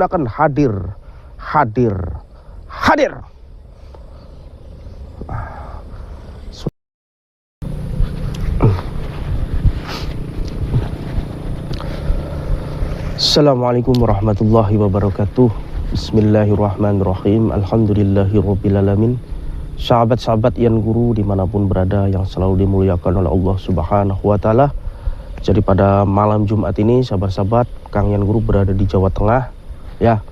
akan hadir. Assalamualaikum warahmatullahi wabarakatuh. Bismillahirrahmanirrahim. Alhamdulillahirrabbilalamin. Sahabat-sahabat Yan Guru dimanapun berada yang selalu dimuliakan oleh Allah Subhanahu wa Ta'ala. Jadi pada malam Jumat ini sahabat-sahabat, Kang Yan Guru berada di Jawa Tengah, ya,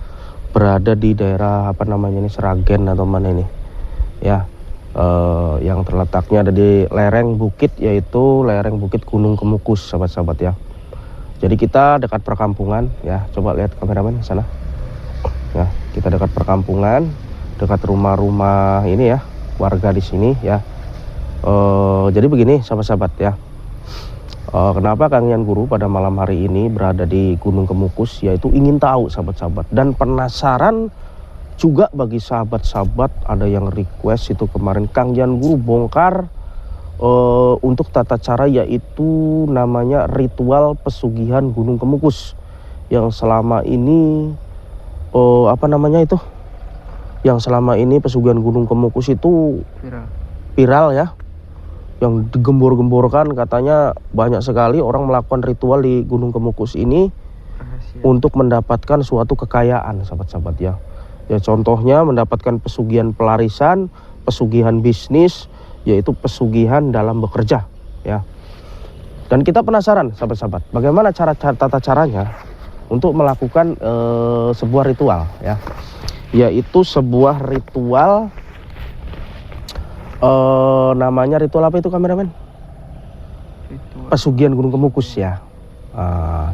berada di daerah Sragen atau mana ini, ya, yang terletaknya ada di lereng bukit, yaitu lereng bukit Gunung Kemukus, sahabat-sahabat ya. Jadi kita dekat perkampungan, ya, coba lihat kameramen sana, ya, kita dekat perkampungan, dekat rumah-rumah ini ya, warga di sini ya. Jadi begini sahabat-sahabat ya. Kenapa Kang Yan Guru pada malam hari ini berada di Gunung Kemukus, yaitu ingin tahu sahabat-sahabat dan penasaran juga bagi sahabat-sahabat. Ada yang request itu kemarin Kang Yan Guru bongkar untuk tata cara, yaitu namanya ritual pesugihan Gunung Kemukus yang selama ini yang selama ini pesugihan Gunung Kemukus itu viral ya, yang digembor-gemborkan. Katanya banyak sekali orang melakukan ritual di Gunung Kemukus ini untuk mendapatkan suatu kekayaan, sahabat-sahabat ya. Ya contohnya mendapatkan pesugihan pelarisan, pesugihan bisnis, yaitu pesugihan dalam bekerja ya. Dan kita penasaran sahabat-sahabat, bagaimana tata caranya untuk melakukan sebuah ritual ya, yaitu sebuah ritual namanya ritual apa itu kameramen? Pesugihan Gunung Kemukus ya.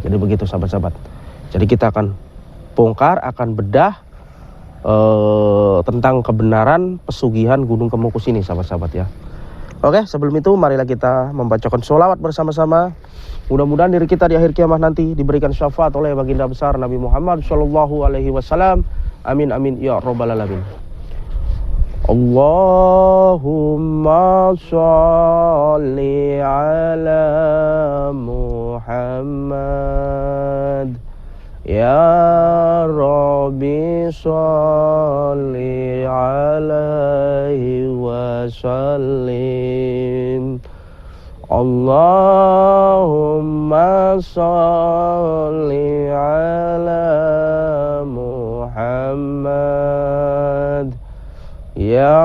Jadi begitu sahabat-sahabat. Jadi kita akan bongkar, akan bedah tentang kebenaran pesugihan Gunung Kemukus ini sahabat-sahabat ya. Oke, sebelum itu marilah kita membacakan sholawat bersama-sama. Mudah-mudahan diri kita di akhir kiamat nanti diberikan syafaat oleh baginda besar Nabi Muhammad SAW. Amin amin ya robbal alamin. Allahumma sholli ala Muhammad, ya Rabbi sholli alaihi wa sallim. Allahumma sholli ala Muhammad, ya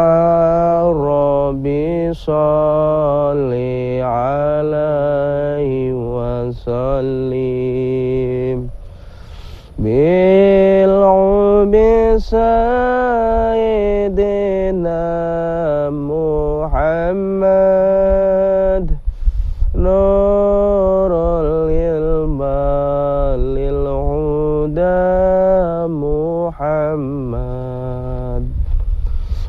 Rabbi sholli alaihi wa sallim. Bil'ubi sayyidina Muhammad, nurul ilma lil huda Muhammad.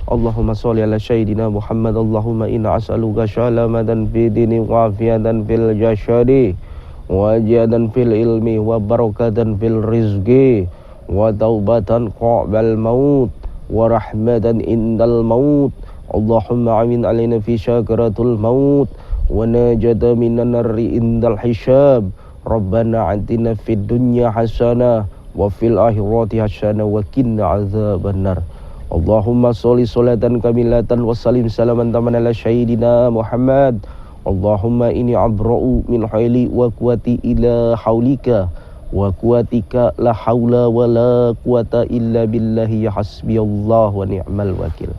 Allahumma sholli ala sayyidina Muhammad. Allahumma inna as'aluka syalamadan fi dini wa afiatan fil jasadi wa jadan fil ilmi wa barakatan fil rizqi wa taubatan qabal maut wa rahmatan indal maut. Allahumma amin alaina fi syakaratul maut wa najata minan narri indal hisab. Rabbana atina fid dunya hasanah wa fil akhirati hasanah wa qina azabannar. Allahumma sholli sholatan kamilatan wa salim salaman taman ala sayyidina Muhammad. Allahumma inni abra'u min haili wa quwati ila haulika wa quwatika la haula wa la quwata illa billahi ya hasbiyallah wa ni'mal wakil.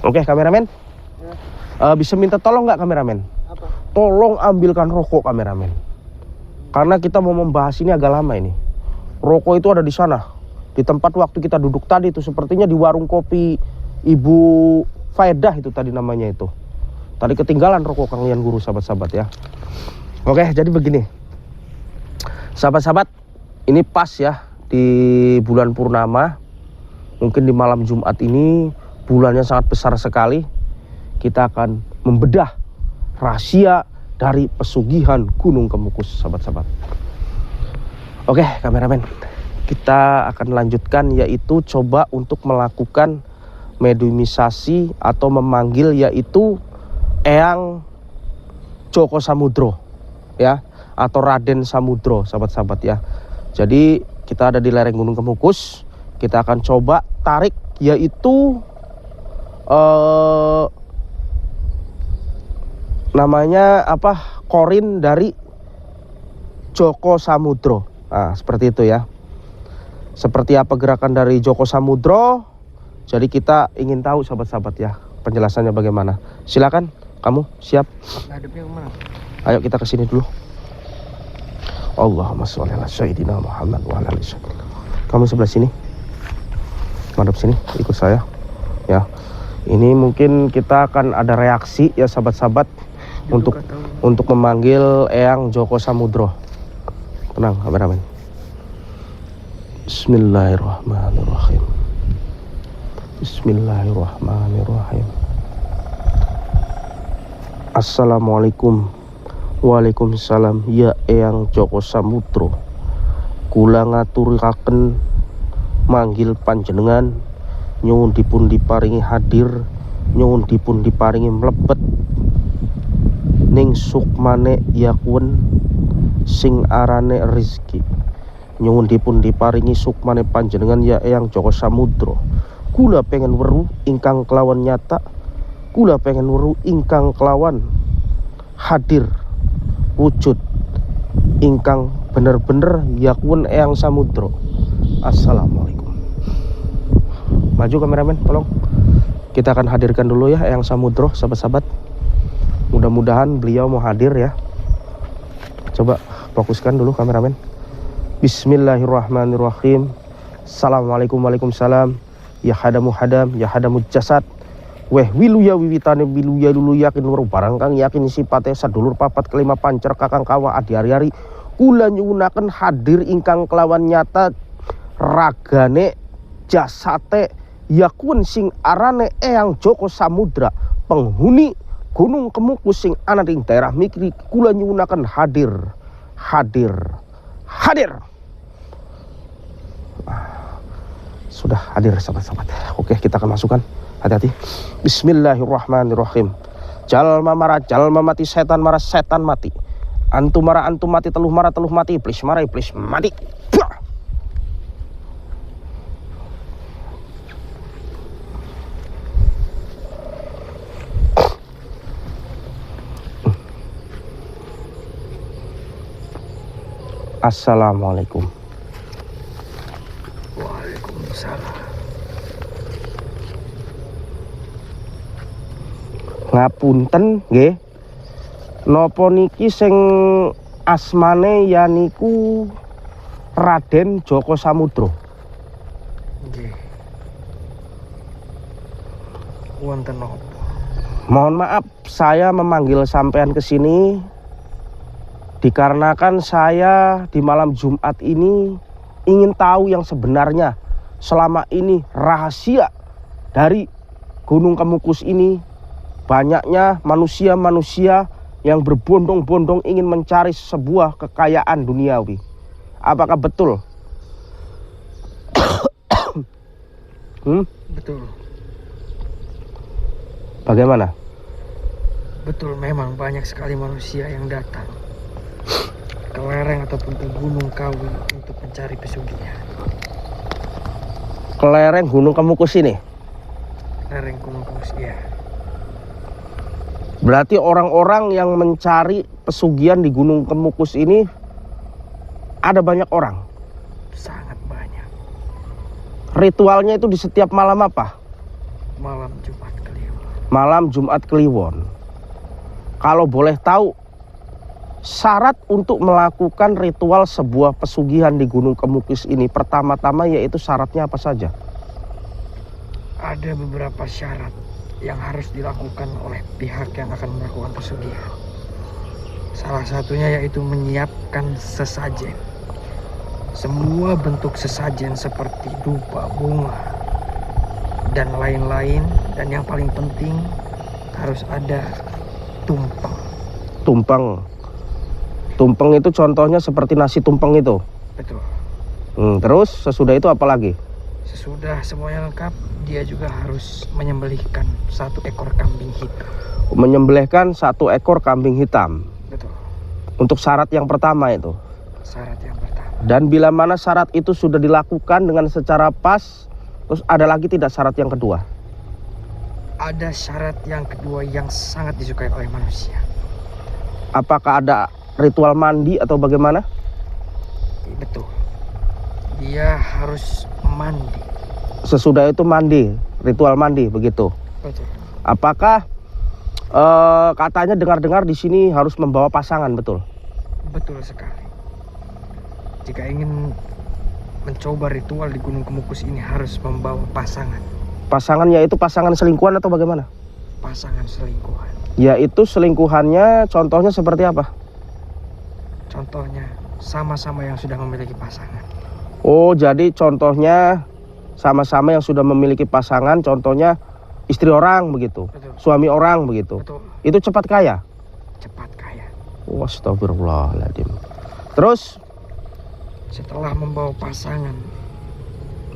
Oke kameramen, bisa minta tolong nggak kameramen? Apa? Tolong ambilkan rokok kameramen, karena kita mau membahas ini agak lama ini. Rokok itu ada di sana, di tempat waktu kita duduk tadi itu, sepertinya di warung kopi Ibu Faedah itu tadi namanya itu. Tadi ketinggalan rokok Kang Yan Guru sahabat-sahabat ya. Oke, jadi begini sahabat-sahabat, ini pas ya di bulan purnama, mungkin di malam Jumat ini bulannya sangat besar sekali. Kita akan membedah rahasia dari pesugihan Gunung Kemukus sahabat-sahabat. Oke kameramen, kita akan lanjutkan, yaitu coba untuk melakukan mediumisasi atau memanggil, yaitu Eyang Joko Samudro ya, atau Raden Samudro sahabat-sahabat ya. Jadi Kita ada di lereng Gunung Kemukus. Kita akan coba tarik, yaitu namanya apa? Korin dari Joko Samudro. Nah, seperti itu ya. Seperti apa gerakan dari Joko Samudro? Jadi kita ingin tahu sahabat-sahabat ya, penjelasannya bagaimana. Silakan, kamu siap? Ngadepnya kemana? Ayo kita ke sini dulu. Allahumma sholli ala sayyidina Muhammad wa ala ali sayyidina. Kamu sebelah sini. Madep sini, ikut saya. Ya. Ini mungkin kita akan ada reaksi ya sahabat-sahabat untuk memanggil Eyang Joko Samudro. Tenang, kameramen. Bismillahirrahmanirrahim. Bismillahirrahmanirrahim. Assalamualaikum. Waalaikumsalam. Ya Eyang Joko Samudro, kula ngaturaken manggil panjenengan, nyuwun dipun diparingi hadir, nyuwun dipun diparingi mlebet ning sukmane yakun sing arane rezeki. Nyuwun dipun diparingi sukmane panjenengan ya Eyang Joko Samudro. Kula pengen weruh ingkang kelawan nyata, kula pengen weruh ingkang kelawan hadir wujud ingkang bener-bener yakun Eyang Samudro. Assalamualaikum. Maju kameramen, tolong. Kita akan hadirkan dulu ya Eyang Samudro, sahabat-sahabat. Mudah-mudahan beliau mau hadir ya. Coba fokuskan dulu kameramen. Bismillahirrahmanirrahim. Assalamualaikum. Waalaikumsalam. Ya hadamu hadam, ya hadamu jasad. Weh wiluya wiwitane wiluya dulu yakin weruh barang kang yakin sipate sadulur papat kelima pancer kakang kawa adi hari-hari. Kula nyuwunaken hadir ingkang kelawan nyata ragane jasate yakun sing arane Eyang Joko Samudra, penghuni Gunung Kemukus sing ana ing daerah mikri. Kula nyuwunaken hadir. Sudah hadir sahabat-sahabat. Oke, kita akan masukkan. Hati-hati. Bismillahirrahmanirrahim. Jalma mara jalma mati, setan mara setan mati. Antum mara antum mati, teluh mara teluh mati, iblis mara iblis mati. Bah! Assalamualaikum. Waalaikumsalam. Ngapunten nggih, napa niki sing asmane yaniku Raden Joko Samudro? Nggih. Wonten napa? Mohon maaf saya memanggil sampean ke sini dikarenakan saya di malam Jumat ini ingin tahu yang sebenarnya. Selama ini rahasia dari Gunung Kemukus ini, banyaknya manusia-manusia yang berbondong-bondong ingin mencari sebuah kekayaan duniawi. Apakah betul? Betul. Bagaimana? Betul, memang banyak sekali manusia yang datang ke lereng ataupun ke Gunung Kawi untuk mencari pesugihan. Ke lereng Gunung Kemukus ini? Lereng Gunung Kemukus, ya. Berarti orang-orang yang mencari pesugihan di Gunung Kemukus ini ada banyak orang? Sangat banyak. Ritualnya itu di setiap malam apa? Malam Jumat Kliwon. Malam Jumat Kliwon. Kalau boleh tahu, syarat untuk melakukan ritual sebuah pesugihan di Gunung Kemukus ini pertama-tama yaitu syaratnya apa saja? Ada beberapa syarat yang harus dilakukan oleh pihak yang akan melakukan pesugihan. Salah satunya yaitu menyiapkan sesajen. Semua bentuk sesajen seperti dupa, bunga, dan lain-lain. Dan yang paling penting harus ada tumpeng. Tumpeng itu contohnya seperti nasi tumpeng itu? Betul. Terus sesudah itu apa lagi? Sesudah semuanya lengkap, dia juga harus menyembelihkan 1 ekor kambing hitam. Menyembelihkan 1 ekor kambing hitam. Betul. Untuk syarat yang pertama itu. Syarat yang pertama. Dan bila mana syarat itu sudah dilakukan dengan secara pas, terus ada lagi tidak syarat yang kedua? Ada syarat yang kedua yang sangat disukai oleh manusia. Apakah ada ritual mandi atau bagaimana? Betul. Dia harus mandi. Sesudah itu mandi, ritual mandi begitu. Betul. Apakah katanya dengar-dengar di sini harus membawa pasangan, betul? Betul sekali. Jika ingin mencoba ritual di Gunung Kemukus ini harus membawa pasangan. Pasangan yaitu pasangan selingkuhan atau bagaimana? Pasangan selingkuhan. Yaitu selingkuhannya contohnya seperti apa? Contohnya sama-sama yang sudah memiliki pasangan. Oh, jadi contohnya sama-sama yang sudah memiliki pasangan, contohnya istri orang begitu, Betul. suami orang begitu. Betul. Itu cepat kaya? Cepat kaya. Astagfirullahaladzim. Terus Setelah membawa pasangan,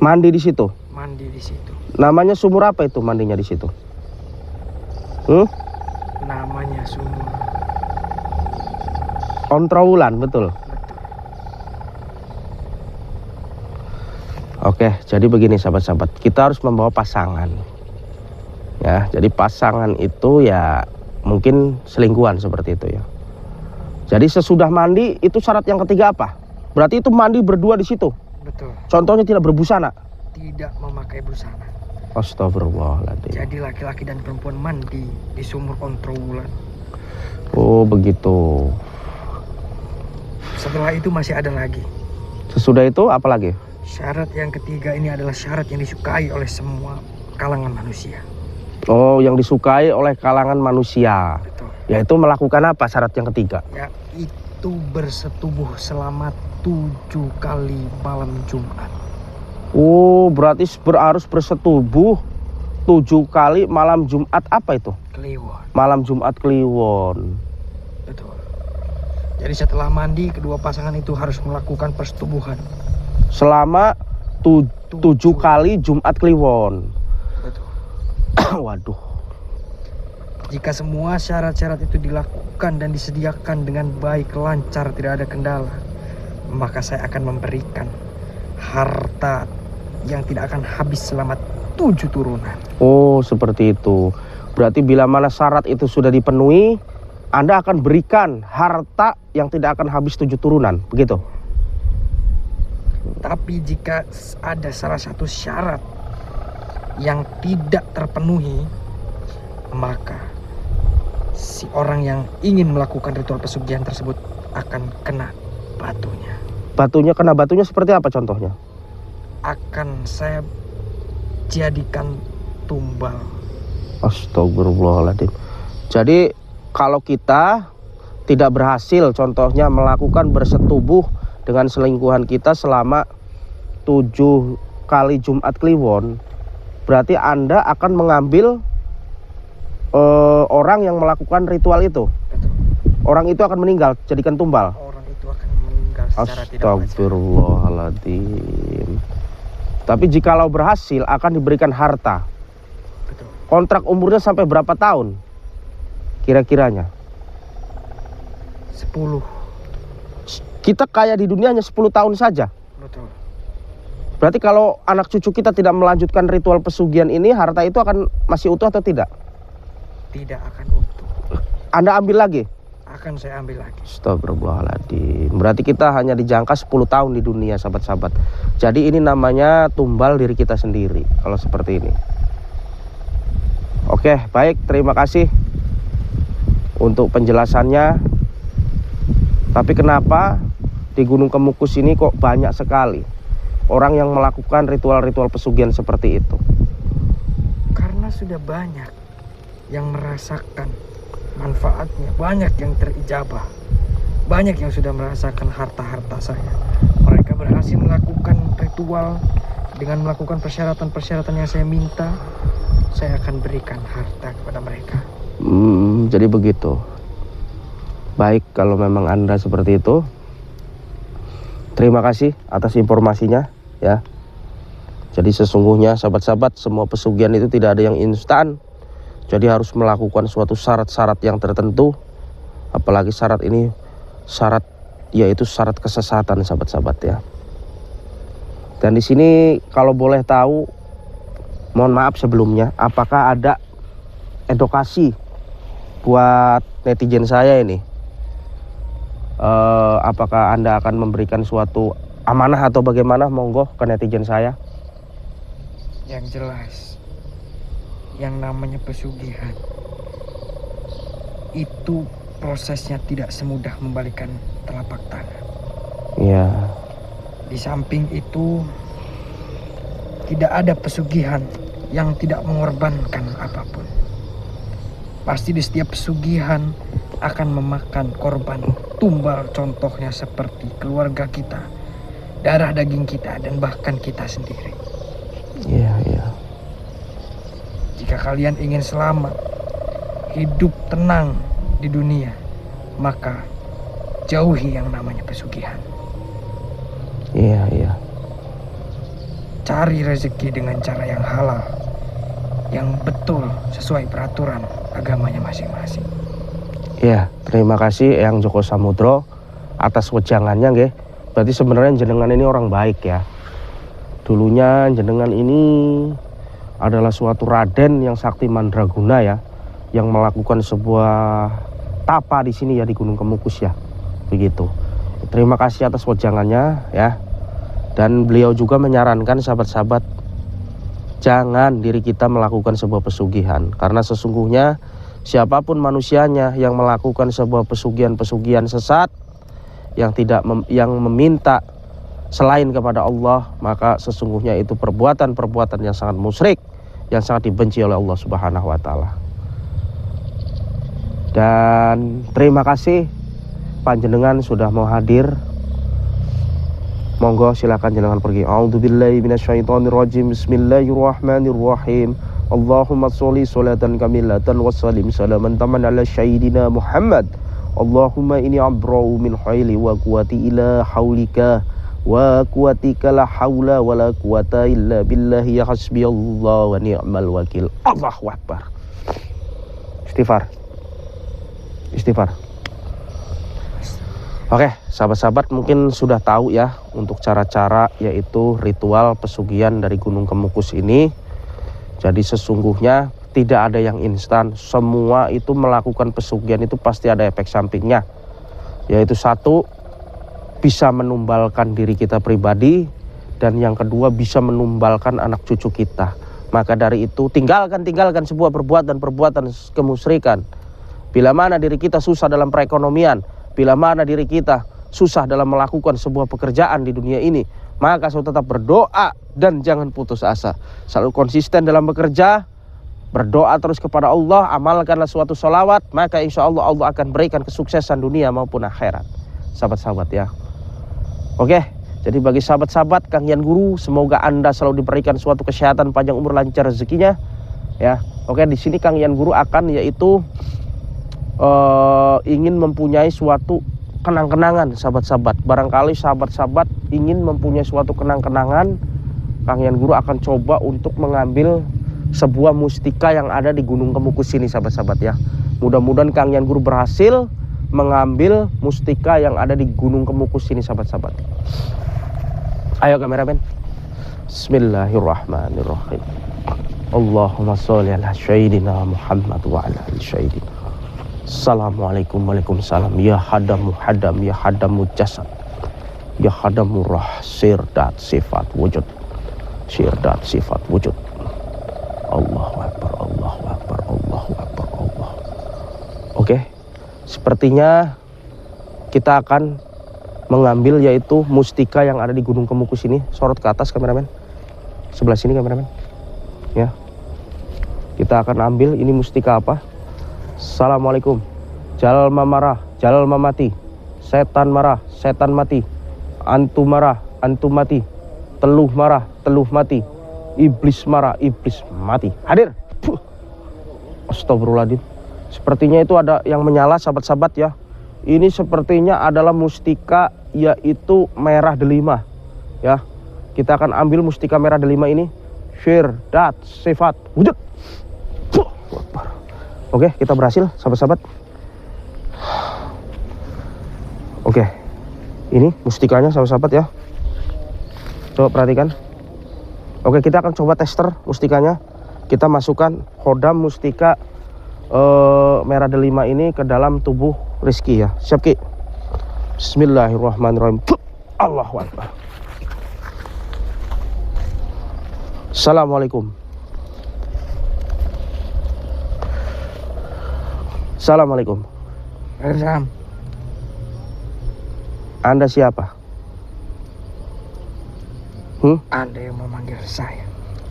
mandi di situ. mandi di situ. Namanya sumur apa itu mandinya di situ? Namanya sumur. Ontroulan, betul. Betul. Oke, jadi begini sahabat-sahabat, kita harus membawa pasangan. Ya, jadi pasangan itu ya mungkin selingkuhan seperti itu ya. Jadi sesudah mandi itu syarat yang ketiga apa? Berarti itu mandi berdua di situ. Betul. Contohnya tidak berbusana. Tidak memakai busana. Astagfirullahaladzim. Jadi laki-laki dan perempuan mandi di sumur Ontroulan. Oh begitu. Setelah itu masih ada lagi. Sesudah itu apa lagi? Syarat yang ketiga ini adalah syarat yang disukai oleh semua kalangan manusia. Oh, yang disukai oleh kalangan manusia. Betul. Yaitu melakukan apa syarat yang ketiga? Yaitu bersetubuh selama 7 kali malam Jumat. Oh, berarti harus bersetubuh 7 kali malam Jumat apa itu? Kliwon. Malam Jumat Kliwon. Betul. Jadi setelah mandi kedua pasangan itu harus melakukan persetubuhan. Selama 7 kali Jumat Kliwon. Betul. Waduh. Jika semua syarat-syarat itu dilakukan dan disediakan dengan baik, lancar, tidak ada kendala, maka saya akan memberikan harta yang tidak akan habis selama 7 turunan. Oh, seperti itu. Berarti bila mana syarat itu sudah dipenuhi, Anda akan berikan harta yang tidak akan habis 7 turunan, begitu? Tapi jika ada salah satu syarat yang tidak terpenuhi, maka si orang yang ingin melakukan ritual pesugihan tersebut akan kena batunya. Batunya, kena batunya seperti apa contohnya? Akan saya jadikan tumbal. Astagfirullahaladzim. Jadi kalau kita tidak berhasil contohnya melakukan bersetubuh dengan selingkuhan kita selama 7 kali Jumat Kliwon, berarti Anda akan mengambil orang yang melakukan ritual itu. Betul. Orang itu akan meninggal, jadikan tumbal. Orang itu akan meninggal secara tidak wajar. Astagfirullahaladzim. Tapi jikalau berhasil akan diberikan harta. Betul. Kontrak umurnya sampai berapa tahun? Kira-kiranya 10. kita kaya di dunia hanya 10 tahun saja. Betul. Berarti kalau anak cucu kita tidak melanjutkan ritual pesugihan ini, harta itu akan masih utuh atau tidak? Tidak akan utuh. Anda ambil lagi? Akan saya ambil lagi. Astagfirullahaladzim. Berarti kita hanya dijangka 10 tahun di dunia, sahabat-sahabat. Jadi ini namanya tumbal diri kita sendiri kalau seperti ini. Oke, baik, terima kasih untuk penjelasannya. Tapi kenapa di Gunung Kemukus ini kok banyak sekali orang yang melakukan ritual-ritual pesugihan seperti itu? Karena sudah banyak yang merasakan manfaatnya, banyak yang terijabah, banyak yang sudah merasakan harta-harta saya. Mereka berhasil melakukan ritual dengan melakukan persyaratan-persyaratan yang saya minta. Saya akan berikan harta kepada mereka. Jadi begitu. Baik, kalau memang Anda seperti itu, terima kasih atas informasinya ya. Jadi sesungguhnya sahabat-sahabat, semua pesugihan itu tidak ada yang instan. Jadi harus melakukan suatu syarat-syarat yang tertentu. Apalagi syarat ini syarat yaitu syarat kesesatan, sahabat-sahabat ya. Dan di sini kalau boleh tahu, mohon maaf sebelumnya, apakah ada edukasi buat netizen saya ini? Apakah Anda akan memberikan suatu amanah atau bagaimana? Monggo ke netizen saya. Yang jelas, yang namanya pesugihan itu prosesnya tidak semudah membalikan telapak tangan. Iya. Di samping itu, tidak ada pesugihan yang tidak mengorbankan apapun. Pasti di setiap pesugihan akan memakan korban tumbal, contohnya seperti keluarga kita, darah daging kita, dan bahkan kita sendiri. Iya, iya. Jika kalian ingin selamat, hidup tenang di dunia, maka jauhi yang namanya pesugihan. Iya, iya. Cari rezeki dengan cara yang halal, yang betul sesuai peraturan agamanya masing-masing. Iya, terima kasih Eyang Joko Samudro atas wejangannya nggih. Berarti sebenarnya jenengan ini orang baik ya. Dulunya jenengan ini adalah suatu raden yang sakti mandraguna ya, yang melakukan sebuah tapa di sini ya, di Gunung Kemukus ya. Begitu. Terima kasih atas wejangannya ya. Dan beliau juga menyarankan sahabat-sahabat, jangan diri kita melakukan sebuah pesugihan, karena sesungguhnya siapapun manusianya yang melakukan sebuah pesugihan-pesugihan sesat, yang yang meminta selain kepada Allah, maka sesungguhnya itu perbuatan-perbuatan yang sangat musyrik, yang sangat dibenci oleh Allah Subhanahu wa taala. Dan terima kasih panjenengan sudah mau hadir. Monggo silakan jenengan pergi. A'udzubillahi minasyaitonirrajim. Bismillahirrahmanirrahim. Allahumma sholli sholatan kamilatan wa sallim salaman taman ala sayyidina Muhammad. Allahumma inni abra'u min haili wa quwati ila haulika wa quwatika la haula wa la quwata illa billahi ya hasbiyallah wa ni'mal wakil. Allahu akbar. Istighfar. Istighfar. Oke, sahabat-sahabat mungkin sudah tahu ya untuk cara-cara, yaitu ritual pesugihan dari Gunung Kemukus ini. Jadi sesungguhnya tidak ada yang instan. Semua itu melakukan pesugihan itu pasti ada efek sampingnya. Yaitu satu, bisa menumbalkan diri kita pribadi, dan yang kedua bisa menumbalkan anak cucu kita. Maka dari itu tinggalkan sebuah perbuatan kemusyrikan. Bila mana diri kita susah dalam perekonomian, bila mana diri kita susah dalam melakukan sebuah pekerjaan di dunia ini, maka selalu tetap berdoa dan jangan putus asa. Selalu konsisten dalam bekerja, berdoa terus kepada Allah, amalkanlah suatu sholawat, maka insya Allah Allah akan berikan kesuksesan dunia maupun akhirat. Sahabat-sahabat ya. Oke, jadi bagi sahabat-sahabat Kang Yan Guru, semoga Anda selalu diberikan suatu kesehatan, panjang umur, lancar rezekinya. Ya, oke, di sini Kang Yan Guru akan yaitu ingin mempunyai suatu kenang-kenangan sahabat-sahabat. Barangkali sahabat-sahabat ingin mempunyai suatu kenang-kenangan, Kang Yan Guru akan coba untuk mengambil sebuah mustika yang ada di Gunung Kemukus ini sahabat-sahabat ya. Mudah-mudahan Kang Yan Guru berhasil mengambil mustika yang ada di Gunung Kemukus ini sahabat-sahabat. Ayo kameramen. Bismillahirrahmanirrahim. Allahumma sholli ala sayyidina Muhammad wa ala ali sayyidina. Assalamualaikum, waalaikumsalam. Ya hadamu hadam, ya hadamu jasad, ya hadamu rah, sirdat sifat wujud, sirdat sifat wujud. Allahu akbar, Allahu akbar, Allahu akbar, Allah. Oke, sepertinya kita akan mengambil yaitu mustika yang ada di Gunung Kemukus ini. Sorot ke atas kameramen, sebelah sini kameramen ya. Kita akan ambil ini mustika apa. Assalamualaikum. Jalal marah, jalal mati. Setan marah, setan mati. Antum marah, antum mati. Teluh marah, teluh mati. Iblis marah, iblis mati. Hadir. Astagfirullahaladzim. Sepertinya itu ada yang menyala sahabat-sahabat ya. Ini sepertinya adalah mustika yaitu merah delima ya. Kita akan ambil mustika merah delima ini. Syirdat sifat wujud. Oke, kita berhasil sahabat-sahabat. Oke, Ini mustikanya sahabat-sahabat ya. Coba perhatikan. Oke, kita akan coba tester mustikanya. Kita masukkan hodam mustika merah delima ini ke dalam tubuh Rizky ya. Siap Ki? Bismillahirrahmanirrahim. Allahu Akbar. Assalamualaikum. Assalamualaikum. Waalaikumsalam. Anda siapa? Anda yang memanggil saya.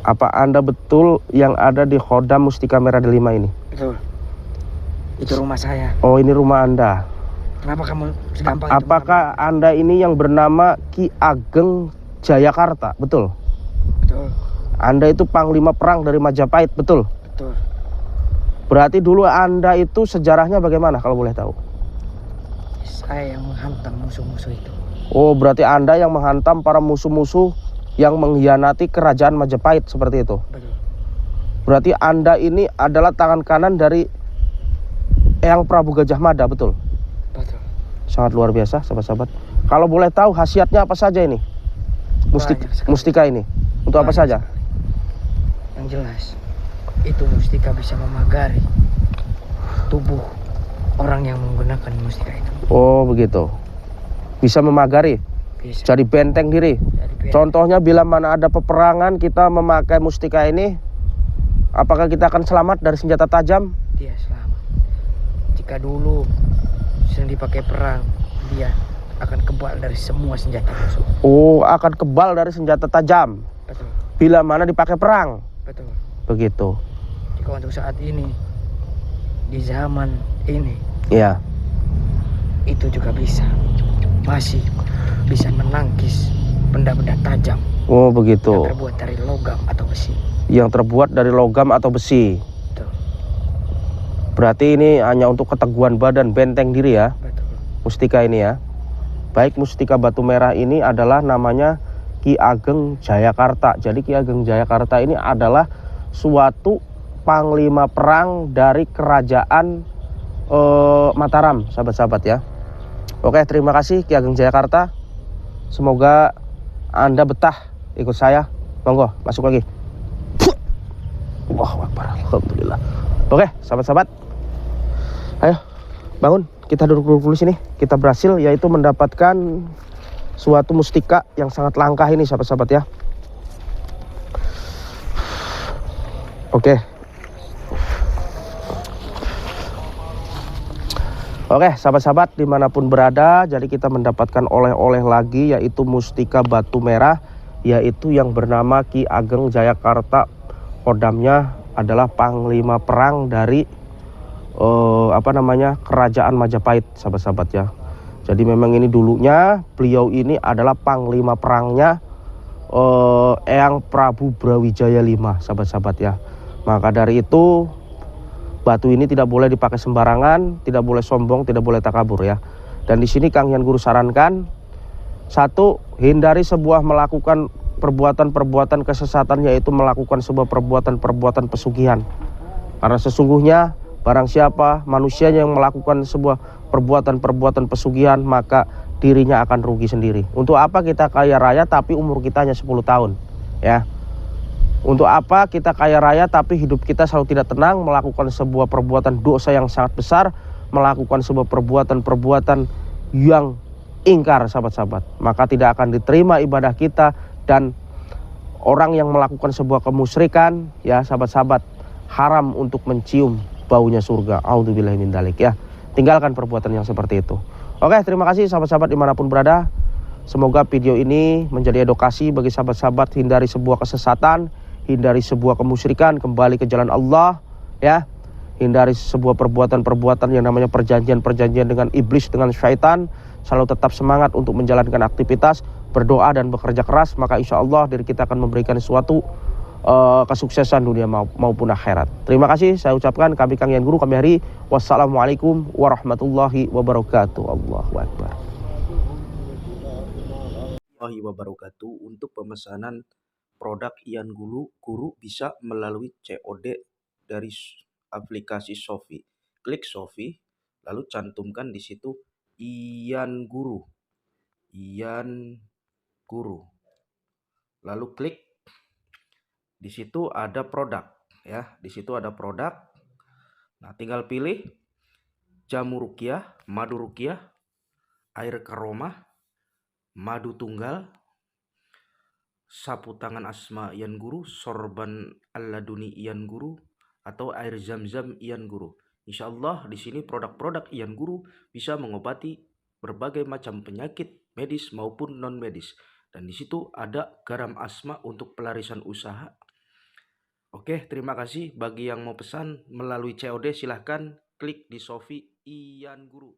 Apa Anda betul yang ada di hodam mustika merah delima ini? Betul. Itu rumah saya. Oh, ini rumah Anda. Kenapa kamu segampang itu Apakah Anda ini yang bernama Ki Ageng Jayakarta? Betul. Betul. Anda itu panglima perang dari Majapahit, betul? Betul. Berarti dulu Anda itu sejarahnya bagaimana kalau boleh tahu? Saya yang menghantam musuh-musuh itu. Oh, berarti Anda yang menghantam para musuh-musuh yang mengkhianati kerajaan Majapahit seperti itu. Betul. Berarti Anda ini adalah tangan kanan dari Eyang Prabu Gajah Mada, betul? Betul. Sangat luar biasa, sahabat-sahabat. Kalau boleh tahu khasiatnya apa saja ini? Mustika ini. Untuk apa saja? Yang jelas, itu mustika bisa memagari tubuh orang yang menggunakan mustika itu. Oh, begitu. Bisa memagari, Bisa. jadi benteng diri. Contohnya bila mana ada peperangan kita memakai mustika ini, apakah kita akan selamat dari senjata tajam? Dia selamat. Jika dulu sedang dipakai perang, dia akan kebal dari semua senjata musuh. Oh, akan kebal dari senjata tajam. Betul. Bila mana dipakai perang. Betul. Begitu. Jika untuk saat ini, di zaman ini, Iya. itu juga masih bisa menangkis benda-benda tajam. Oh, begitu. Yang terbuat dari logam atau besi. Yang terbuat dari logam atau besi. Betul. Berarti ini hanya untuk keteguhan badan, benteng diri ya. Betul. Mustika ini ya. Baik, mustika batu merah ini adalah namanya Ki Ageng Jayakarta. Jadi Ki Ageng Jayakarta ini adalah suatu panglima perang dari kerajaan Mataram, sahabat-sahabat ya. Oke, terima kasih Ki Ageng Jayakarta. Semoga Anda betah ikut saya. Monggo, masuk lagi. Allahu Akbar. Alhamdulillah. Oke, sahabat-sahabat. Ayo, bangun. Kita duduk dulu sini. Kita berhasil yaitu mendapatkan suatu mustika yang sangat langka ini, sahabat-sahabat ya. Oke. Oke, sahabat-sahabat dimanapun berada, jadi kita mendapatkan oleh-oleh lagi yaitu mustika batu merah, yaitu yang bernama Ki Ageng Jayakarta. Kodamnya adalah panglima perang dari kerajaan Majapahit, sahabat-sahabat ya. Jadi memang ini dulunya beliau ini adalah panglima perangnya Eyang Prabu Brawijaya V, sahabat-sahabat ya. Maka dari itu batu ini tidak boleh dipakai sembarangan, tidak boleh sombong, tidak boleh takabur ya. Dan di sini Kang Hyang Guru sarankan, satu, hindari sebuah melakukan perbuatan-perbuatan kesesatan, yaitu melakukan sebuah perbuatan-perbuatan pesugihan. Karena sesungguhnya barang siapa manusianya yang melakukan sebuah perbuatan-perbuatan pesugihan, maka dirinya akan rugi sendiri. Untuk apa kita kaya raya tapi umur kita hanya 10 tahun ya? Untuk apa kita kaya raya tapi hidup kita selalu tidak tenang, melakukan sebuah perbuatan dosa yang sangat besar, melakukan sebuah perbuatan-perbuatan yang ingkar, sahabat-sahabat, maka tidak akan diterima ibadah kita. Dan orang yang melakukan sebuah kemusyrikan ya, sahabat-sahabat, haram untuk mencium baunya surga. A'udzubillahi min dzalik ya. Tinggalkan perbuatan yang seperti itu. Oke, terima kasih sahabat-sahabat dimanapun berada. Semoga video ini menjadi edukasi bagi sahabat-sahabat, hindari sebuah kesesatan, hindari sebuah kemusyrikan, kembali ke jalan Allah ya. Hindari sebuah perbuatan-perbuatan yang namanya perjanjian-perjanjian dengan iblis, dengan syaitan. Selalu tetap semangat untuk menjalankan aktivitas, berdoa dan bekerja keras, maka insya Allah diri kita akan memberikan suatu kesuksesan dunia maupun akhirat. Terima kasih saya ucapkan, kami Kang Hyang Guru, kami hari. Wassalamualaikum warahmatullahi wabarakatuh. Allahu Akbar. Wabarakatuh. Untuk pemesanan produk Hyang Guru bisa melalui COD dari aplikasi Shopee. Klik Shopee, lalu cantumkan di situ Hyang Guru. Ian Guru. Lalu klik di situ ada produk ya. Di situ ada produk. Nah, tinggal pilih jamu ruqyah, madu ruqyah, air karomah, madu tunggal, sapu tangan Asma Ian Guru, sorban al-laduni Ian Guru, atau air zam-zam Ian Guru. Insya Allah di sini produk-produk Ian Guru bisa mengobati berbagai macam penyakit medis maupun non medis. Dan di situ ada garam asma untuk pelarisan usaha. Oke, terima kasih. Bagi yang mau pesan melalui COD silahkan klik di Shopee Ian Guru.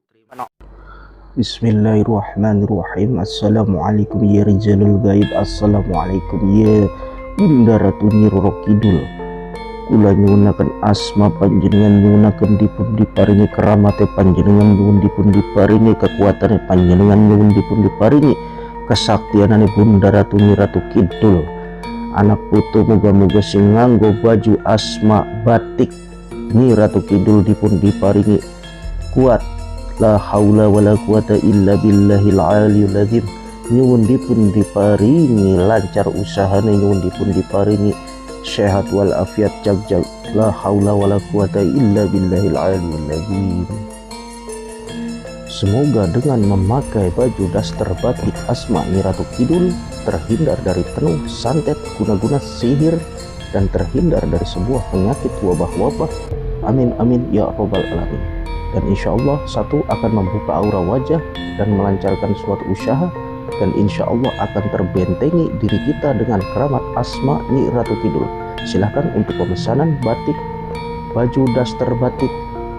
Bismillahirrahmanirrahim. Assalamualaikum ya rijalul gaib. Assalamualaikum ya Bunda Ratu Nyiro Kidul. Kula nyuwunaken asma panjenengan, nyuwunaken dipun diparingi keramate panjenengan, nyuwun dipun diparingi kekuatane panjenengan, nyuwun dipun diparingi kesaktianane Bunda Ratu Nyiro Kidul. Anak putu moga-moga sing nganggo baju asma batik Nyi Ratu Kidul dipun diparingi kuat, la haula wala quwata illa billahil aliyul azim. Nyuwun dipun diparingi lancar usahane, nyuwun dipun diparingi sehat wal afiat jag-jag, la haula wala quwata illa billahil aliyul azim. Semoga dengan memakai baju daster batik asma Nyi Ratu Kidul terhindar dari tenung, santet, guna-guna sihir, dan terhindar dari sebuah penyakit wabah-wabah. Amin amin ya robbal alamin. Dan insya Allah satu akan membuka aura wajah dan melancarkan suatu usaha, dan insya Allah akan terbentengi diri kita dengan keramat asma Nyi Ratu Kidul. Silahkan untuk pemesanan batik, baju daster batik,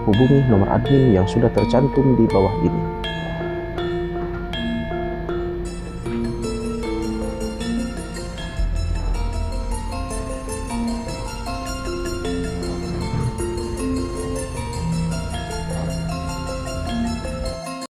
hubungi nomor admin yang sudah tercantum di bawah ini.